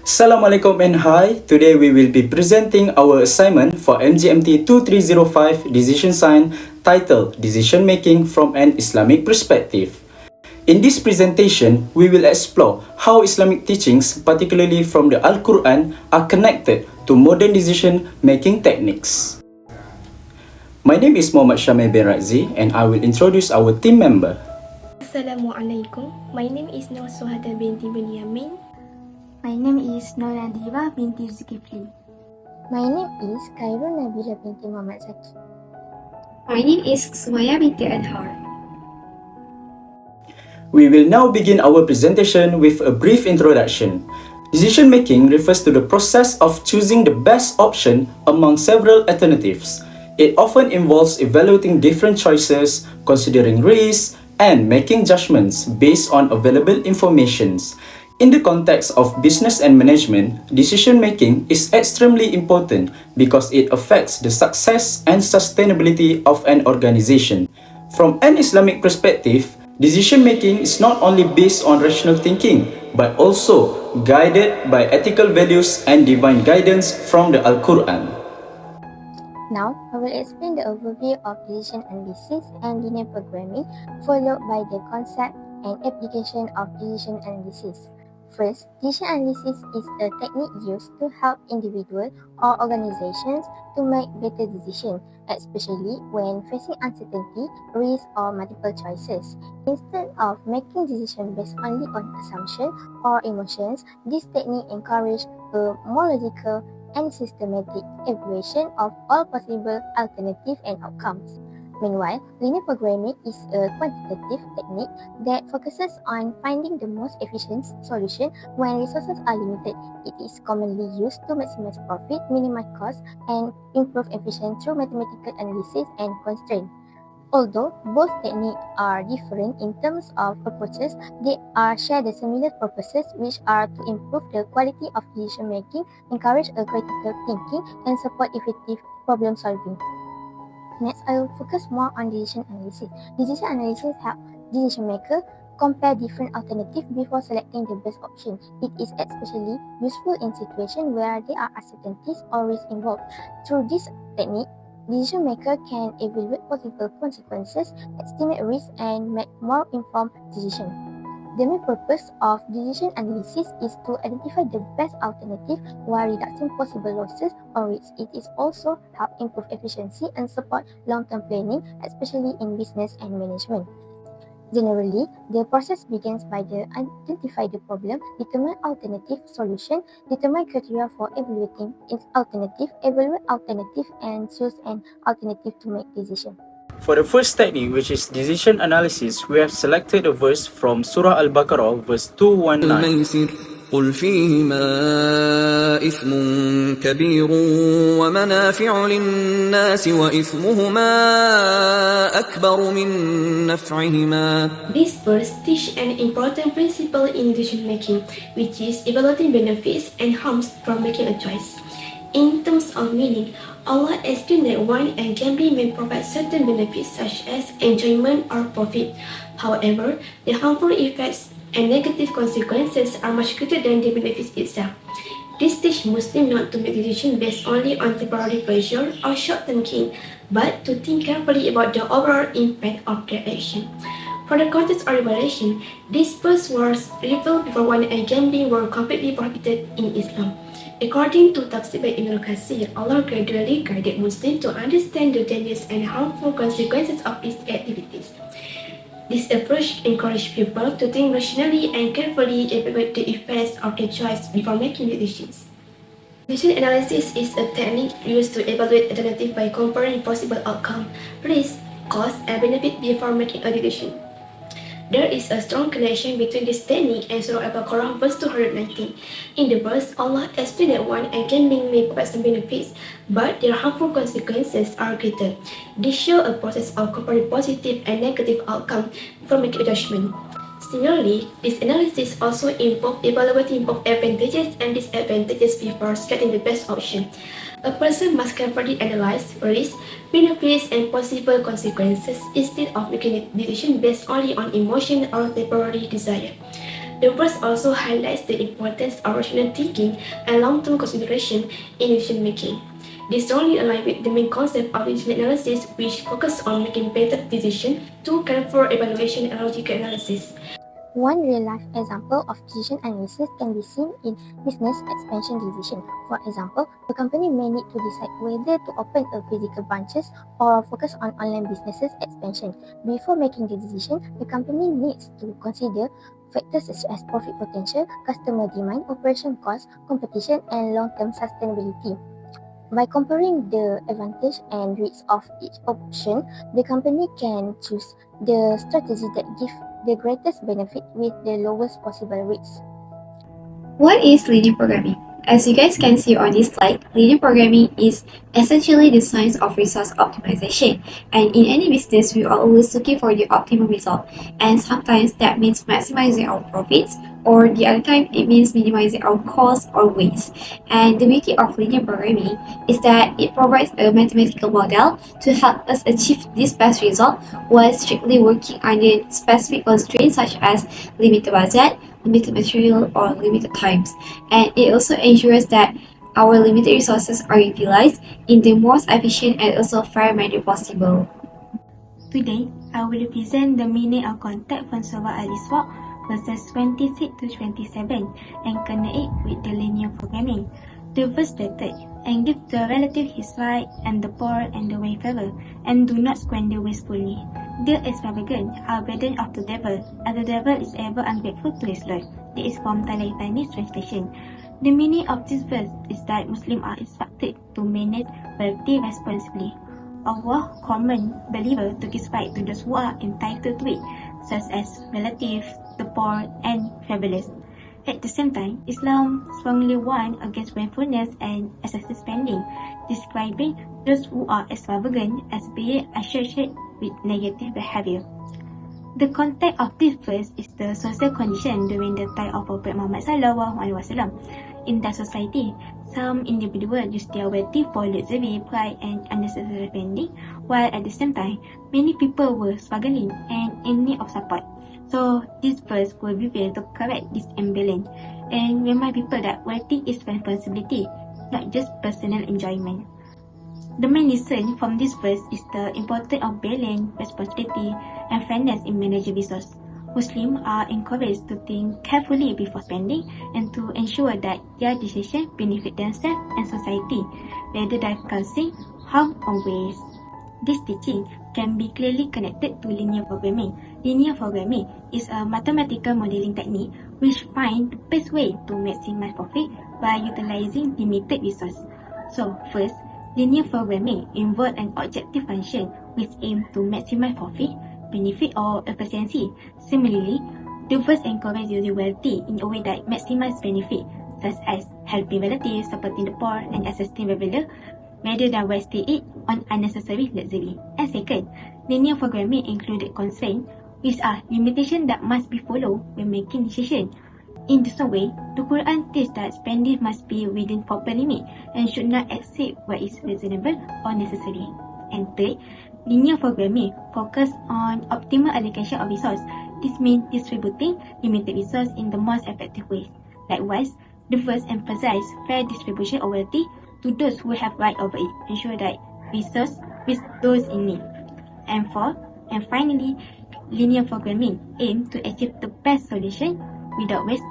Assalamualaikum and hi. Today we will be presenting our assignment for MGMT 2305 Decision Science titled Decision Making from an Islamic Perspective. In this presentation, we will explore how Islamic teachings, particularly from the Al-Quran, are connected to modern decision-making techniques. My name is Muhammad Shamil bin Razi and I will introduce our team member. Assalamualaikum. My name is Nur Suhada binti Bunyamin. My name is Nur Nadira binti Zulkifli. My name is Khairul Nabila binti Muhammad Zaki. My name is Sumaya binti Adhar. We will now begin our presentation with a brief introduction. Decision making refers to the process of choosing the best option among several alternatives. It often involves evaluating different choices, considering risks, and making judgments based on available information. In the context of business and management, decision making is extremely important because it affects the success and sustainability of an organization. From an Islamic perspective, decision making is not only based on rational thinking, but also guided by ethical values and divine guidance from the Al-Quran. Now, I will explain the overview of decision analysis and linear programming, followed by the concept and application of decision analysis. First, decision analysis is a technique used to help individuals or organizations to make better decisions, especially when facing uncertainty, risk, or multiple choices. Instead of making decisions based only on assumptions or emotions, this technique encourages a more logical and systematic evaluation of all possible alternatives and outcomes. Meanwhile, linear programming is a quantitative technique that focuses on finding the most efficient solution when resources are limited. It is commonly used to maximize profit, minimize costs, and improve efficiency through mathematical analysis and constraint. Although both techniques are different in terms of approaches, they share the similar purposes, which are to improve the quality of decision making, encourage a critical thinking, and support effective problem solving. Next, I will focus more on decision analysis. Decision analysis helps decision makers compare different alternatives before selecting the best option. It is especially useful in situations where there are uncertainties or risks involved. Through this technique, decision makers can evaluate possible consequences, estimate risks, and make more informed decisions. The main purpose of decision analysis is to identify the best alternative while reducing possible losses or risks. It is also help improve efficiency and support long-term planning, especially in business and management. Generally, the process begins by identify the problem, determine alternative solution, determine criteria for evaluating its alternative, evaluate alternative, and choose an alternative to make decision. For the first technique, which is decision analysis, we have selected a verse from Surah Al-Baqarah, verse 219. قل فيهما إثم كبير ومنافع للناس وإثمهما أكبر من نفعهما. This verse teaches an important principle in decision making, which is evaluating benefits and harms from making a choice. In terms of meaning, Allah estimates that wine and gambling may provide certain benefits such as enjoyment or profit. However, the harmful effects and negative consequences are much greater than the benefits itself. This teaches Muslims not to make decisions based only on temporary pleasure or short-term gain, but to think carefully about the overall impact of their action. For the context of revelation, this verse was revealed before wine and gambling were completely prohibited in Islam. According to Tafsir by Ibn Kathir, Allah gradually guided Muslims to understand the dangerous and harmful consequences of these activities. This approach encouraged people to think rationally and carefully evaluate the effects of their choice before making decisions. Decision analysis is a technique used to evaluate alternatives by comparing possible outcomes, risks, costs, and benefits before making a decision. There is a strong connection between this technique and Surah Al-Baqarah verse 219. In the verse, Allah explained that wine and gambling may provide some benefits, but their harmful consequences are greater. This shows a process of comparing positive and negative outcomes before making a judgment. Similarly, this analysis also involves evaluating both advantages and disadvantages before selecting the best option. A person must carefully analyze risks, benefits, and possible consequences instead of making a decision based only on emotion or temporary desire. The verse also highlights the importance of rational thinking and long-term consideration in decision making. This strongly aligns with the main concept of decision analysis, which focuses on making better decisions through careful evaluation and logical analysis. One real-life example of decision analysis can be seen in business expansion decision. For example, a company may need to decide whether to open a physical branches or focus on online businesses expansion. Before making the decision, the company needs to consider factors such as profit potential, customer demand, operation costs, competition, and long-term sustainability. By comparing the advantage and risks of each option, the company can choose the strategy that gives the greatest benefit with the lowest possible risk. What is linear programming? As you guys can see on this slide, linear programming is essentially the science of resource optimization. And in any business, we are always looking for the optimal result. And sometimes that means maximizing our profits, or the other time it means minimizing our costs or waste. And the beauty of linear programming is that it provides a mathematical model to help us achieve this best result while strictly working under specific constraints such as limited budget, limited material, or limited times. And it also ensures that our limited resources are utilized in the most efficient and also fair manner possible. Today, I will present the meaning of contact from Surah Al-Isra verses 26 to 27 and connect it with the linear programming. The verse stated, "And give to a relative his right, and the poor and the wayfarer, and do not squander wastefully. The extravagant are burden of the devil, and the devil is ever ungrateful to his Lord." This is from Talaitani's translation. The meaning of this verse is that Muslims are instructed to manage wealth responsibly. Allah command believers to give right to those who are entitled to it, such as relatives, the poor, and travelers. At the same time, Islam strongly warns against wastefulness and excessive spending, describing those who are extravagant as being associated with negative behavior. The context of this verse is the social condition during the time of Prophet Muhammad SAW. In that society, some individuals use their wealth for luxury, pride, and unnecessary spending, while at the same time, many people were struggling and in need of support. So, this verse will reveal to correct this imbalance and remind people that wealth is responsibility, not just personal enjoyment. The main lesson from this verse is the importance of balance, responsibility, and fairness in managing resources. Muslims are encouraged to think carefully before spending and to ensure that their decisions benefit themselves and society, rather than causing harm or waste. This teaching can be clearly connected to linear programming. Linear programming is a mathematical modeling technique which finds the best way to maximize profit by utilizing limited resources. So, first, linear programming involves an objective function which aims to maximize profit, benefit, or efficiency. Similarly, the verse encourages using wealth in a way that maximizes benefit, such as helping relatives, supporting the poor, and assisting travelers, rather than wasting it on unnecessary luxury. And second, linear programming included constraints, which are limitations that must be followed when making decisions. In this way, the Quran teaches that spending must be within proper limit and should not exceed what is reasonable or necessary. And third, linear programming focuses on optimal allocation of resources. This means distributing limited resources in the most effective way. Likewise, the verse emphasizes fair distribution of wealth to those who have right over it, ensure that resources reach those in need. And fourth, and finally, linear programming aims to achieve the best solution without waste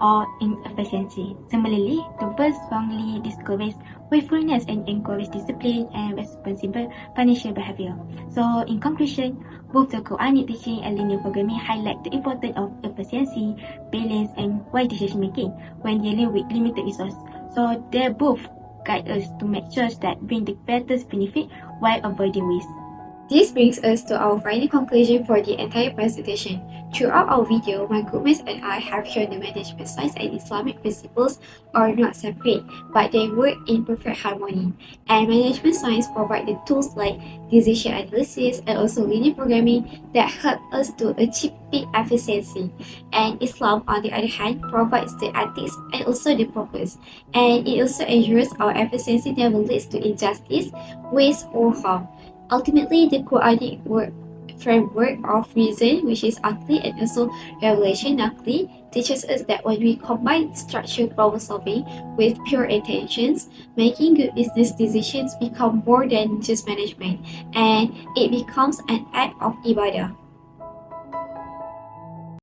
or inefficiency. Similarly, the verse strongly discourages wastefulness and encourages discipline and responsible financial behavior. So, in conclusion, both the Quranic teaching and linear programming highlight the importance of efficiency, balance, and wise decision making when dealing with limited resources. So, they both guide us to make choices that bring the greatest benefit while avoiding waste. This brings us to our final conclusion for the entire presentation. Throughout our video, my groupmates and I have shown the management science and Islamic principles are not separate, but they work in perfect harmony. And management science provides the tools like decision analysis and also linear programming that help us to achieve peak efficiency. And Islam, on the other hand, provides the ethics and also the purpose. And it also ensures our efficiency never leads to injustice, waste, or harm. Ultimately, the Quranic work framework of reason, which is Akli, and also revelation Nakli, teaches us that when we combine structured problem solving with pure intentions, making good business decisions become more than just management, and it becomes an act of ibadah.